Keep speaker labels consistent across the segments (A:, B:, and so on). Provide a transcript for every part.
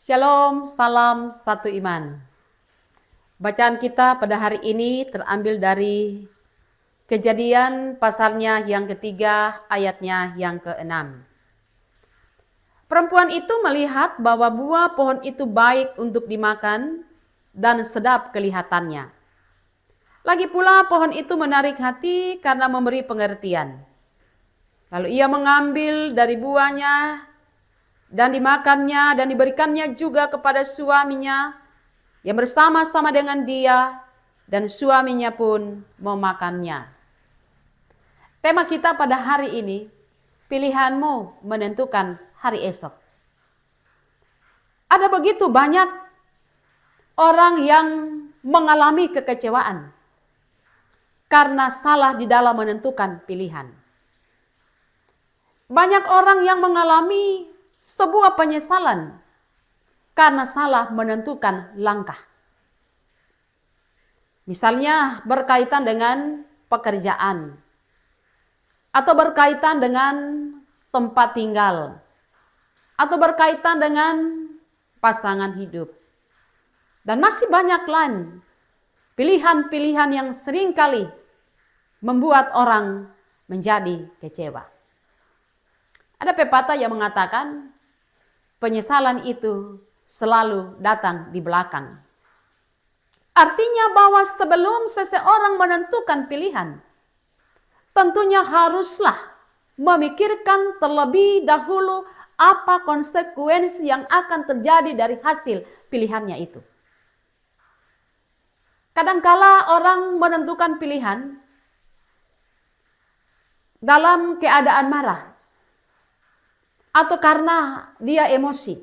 A: Shalom, salam satu iman. Bacaan kita pada hari ini terambil dari Kejadian pasalnya yang ketiga, ayatnya yang ke-6. Perempuan itu melihat bahwa buah pohon itu baik untuk dimakan dan sedap kelihatannya. Lagi pula pohon itu menarik hati karena memberi pengertian. Lalu ia mengambil dari buahnya dan dimakannya dan diberikannya juga kepada suaminya yang bersama-sama dengan dia, dan suaminya pun memakannya. Tema kita pada hari ini, pilihanmu menentukan hari esok. Ada begitu banyak orang yang mengalami kekecewaan karena salah di dalam menentukan pilihan. Banyak orang yang mengalami sebuah penyesalan karena salah menentukan langkah. Misalnya berkaitan dengan pekerjaan, atau berkaitan dengan tempat tinggal, atau berkaitan dengan pasangan hidup. Dan masih banyak lain pilihan-pilihan yang seringkali membuat orang menjadi kecewa. Ada pepatah yang mengatakan, penyesalan itu selalu datang di belakang. Artinya bahwa sebelum seseorang menentukan pilihan, tentunya haruslah memikirkan terlebih dahulu apa konsekuensi yang akan terjadi dari hasil pilihannya itu. Kadangkala orang menentukan pilihan dalam keadaan marah atau karena dia emosi.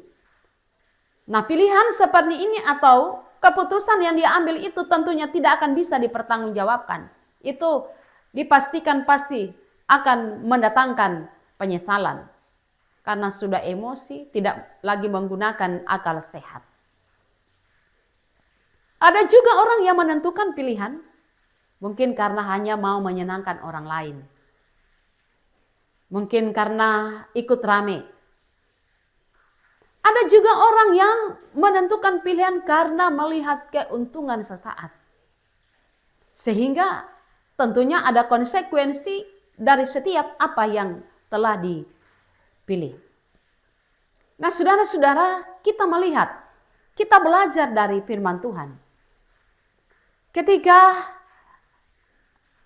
A: Nah, pilihan seperti ini atau keputusan yang dia ambil itu tentunya tidak akan bisa dipertanggungjawabkan. Itu dipastikan pasti akan mendatangkan penyesalan. Karena sudah emosi, tidak lagi menggunakan akal sehat. Ada juga orang yang menentukan pilihan, mungkin karena hanya mau menyenangkan orang lain. Mungkin karena ikut rame. Ada juga orang yang menentukan pilihan karena melihat keuntungan sesaat. Sehingga tentunya ada konsekuensi dari setiap apa yang telah dipilih. Nah, saudara-saudara, kita melihat, kita belajar dari firman Tuhan. Ketika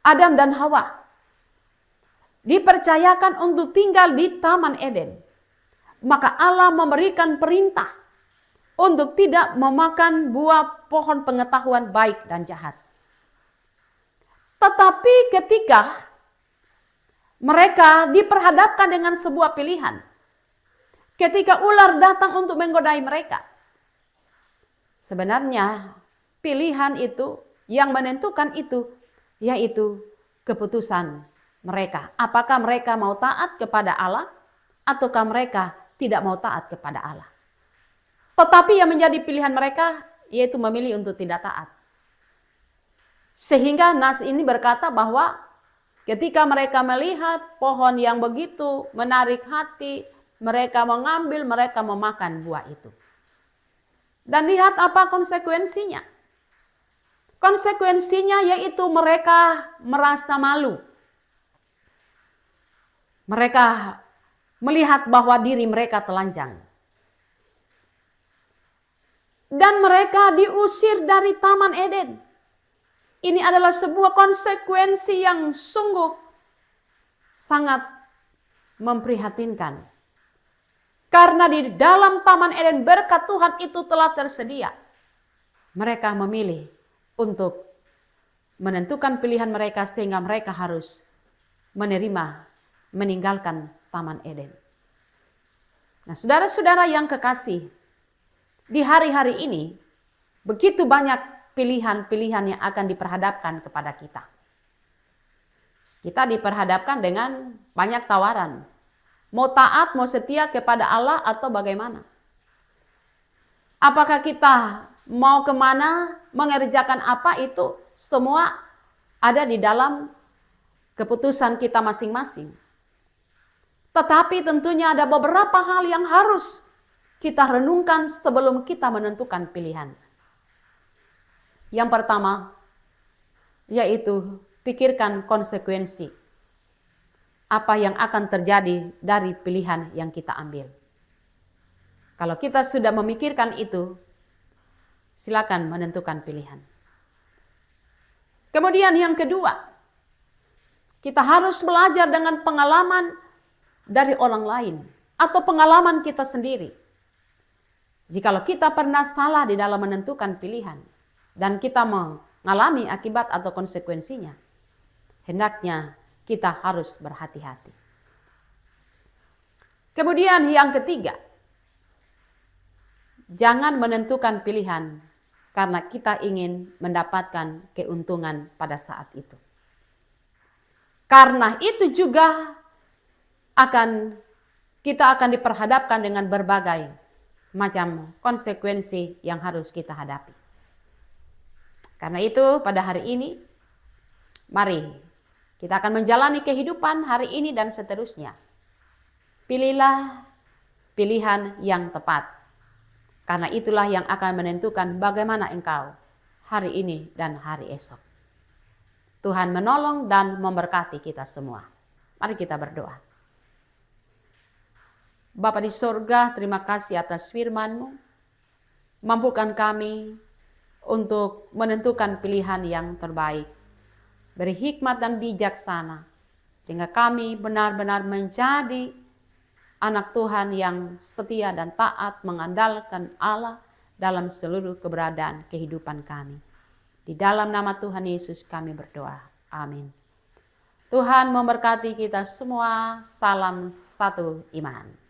A: Adam dan Hawa dipercayakan untuk tinggal di Taman Eden, maka Allah memberikan perintah untuk tidak memakan buah pohon pengetahuan baik dan jahat. Tetapi ketika mereka diperhadapkan dengan sebuah pilihan, ketika ular datang untuk menggodai mereka, sebenarnya pilihan itu yang menentukan itu, yaitu keputusan mereka. Apakah mereka mau taat kepada Allah, ataukah mereka tidak mau taat kepada Allah. Tetapi yang menjadi pilihan mereka, yaitu memilih untuk tidak taat. Sehingga nas ini berkata bahwa ketika mereka melihat pohon yang begitu menarik hati, mereka mengambil, mereka memakan buah itu. Dan lihat apa konsekuensinya. Konsekuensinya yaitu mereka merasa malu. Mereka melihat bahwa diri mereka telanjang. Dan mereka diusir dari Taman Eden. Ini adalah sebuah konsekuensi yang sungguh sangat memprihatinkan. Karena di dalam Taman Eden berkat Tuhan itu telah tersedia. Mereka memilih untuk menentukan pilihan mereka sehingga mereka harus menerima, meninggalkan Taman Eden. Nah, saudara-saudara yang kekasih, di hari-hari ini begitu banyak pilihan-pilihan yang akan diperhadapkan kepada kita. Kita diperhadapkan dengan banyak tawaran. Mau taat, mau setia kepada Allah atau bagaimana? Apakah kita mau kemana, mengerjakan apa, itu semua ada di dalam keputusan kita masing-masing. Tetapi tentunya ada beberapa hal yang harus kita renungkan sebelum kita menentukan pilihan. Yang pertama, yaitu pikirkan konsekuensi. Apa yang akan terjadi dari pilihan yang kita ambil. Kalau kita sudah memikirkan itu, silakan menentukan pilihan. Kemudian yang kedua, kita harus belajar dengan pengalaman dari orang lain atau pengalaman kita sendiri. Jikalau kita pernah salah di dalam menentukan pilihan dan kita mengalami akibat atau konsekuensinya, hendaknya kita harus berhati-hati. Kemudian yang ketiga, jangan menentukan pilihan karena kita ingin mendapatkan keuntungan pada saat itu. Karena itu juga kita akan diperhadapkan dengan berbagai macam konsekuensi yang harus kita hadapi. Karena itu pada hari ini, mari kita akan menjalani kehidupan hari ini dan seterusnya. Pilihlah pilihan yang tepat. Karena itulah yang akan menentukan bagaimana engkau hari ini dan hari esok. Tuhan menolong dan memberkati kita semua. Mari kita berdoa. Bapa di sorga, terima kasih atas firman-Mu. Mampukan kami untuk menentukan pilihan yang terbaik. Beri hikmat dan bijaksana. Sehingga kami benar-benar menjadi anak Tuhan yang setia dan taat mengandalkan Allah dalam seluruh keberadaan kehidupan kami. Di dalam nama Tuhan Yesus kami berdoa. Amin. Tuhan memberkati kita semua. Salam satu iman.